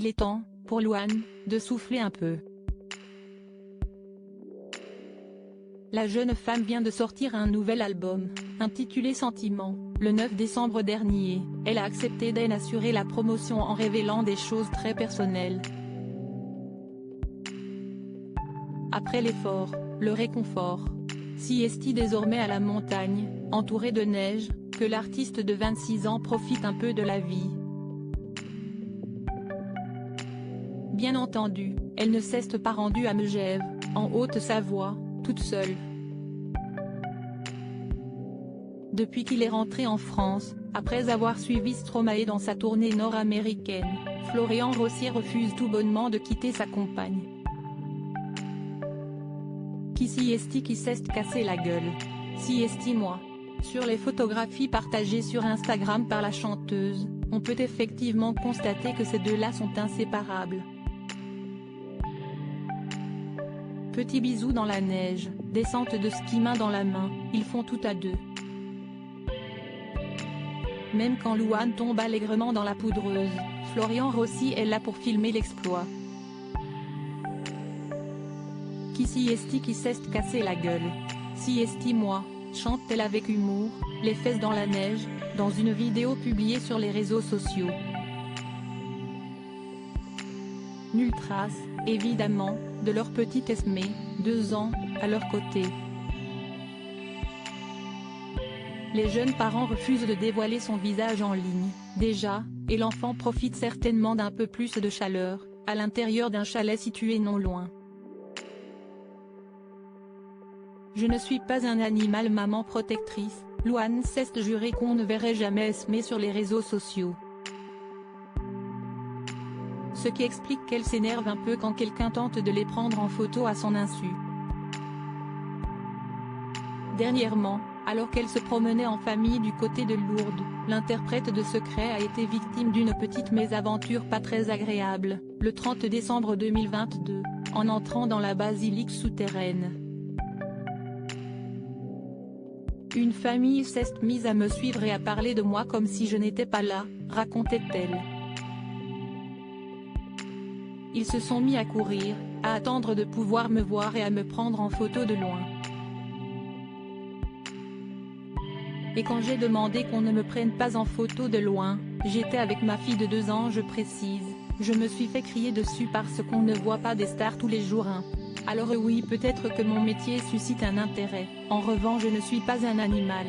Il est temps, pour Louane, de souffler un peu. La jeune femme vient de sortir un nouvel album, intitulé Sentiment, le 9 décembre dernier. Elle a accepté d'en assurer la promotion en révélant des choses très personnelles. Après l'effort, le réconfort. Si est désormais à la montagne, entourée de neige, que l'artiste de 26 ans profite un peu de la vie. Bien entendu, elle ne s'est pas rendue à Megève, en Haute-Savoie, toute seule. Depuis qu'il est rentré en France, après avoir suivi Stromae dans sa tournée nord-américaine, Florian Rossi refuse tout bonnement de quitter sa compagne. Qui s'est cassé la gueule. Si moi. Sur les photographies partagées sur Instagram par la chanteuse, on peut effectivement constater que ces deux-là sont inséparables. Petit bisou dans la neige, descente de ski main dans la main, ils font tout à deux. Même quand Louane tombe allègrement dans la poudreuse, Florian Rossi est là pour filmer l'exploit. Qui s'est cassé la gueule. Si moi, chante-t-elle avec humour, les fesses dans la neige, dans une vidéo publiée sur les réseaux sociaux. Nulle trace, évidemment, de leur petite Esmé, 2 ans, à leur côté. Les jeunes parents refusent de dévoiler son visage en ligne, déjà, et l'enfant profite certainement d'un peu plus de chaleur, à l'intérieur d'un chalet situé non loin. Je ne suis pas un animal, maman protectrice. Louane s'est juré qu'on ne verrait jamais Esmé sur les réseaux sociaux. Ce qui explique qu'elle s'énerve un peu quand quelqu'un tente de les prendre en photo à son insu. Dernièrement, alors qu'elle se promenait en famille du côté de Lourdes, l'interprète de Secret a été victime d'une petite mésaventure pas très agréable, le 30 décembre 2022, en entrant dans la basilique souterraine. Une famille s'est mise à me suivre et à parler de moi comme si je n'étais pas là, racontait-elle. Ils se sont mis à courir, à attendre de pouvoir me voir et à me prendre en photo de loin. Et quand j'ai demandé qu'on ne me prenne pas en photo de loin, j'étais avec ma fille de 2 ans, je précise, je me suis fait crier dessus parce qu'on ne voit pas des stars tous les jours hein. Alors oui, peut-être que mon métier suscite un intérêt, en revanche je ne suis pas un animal.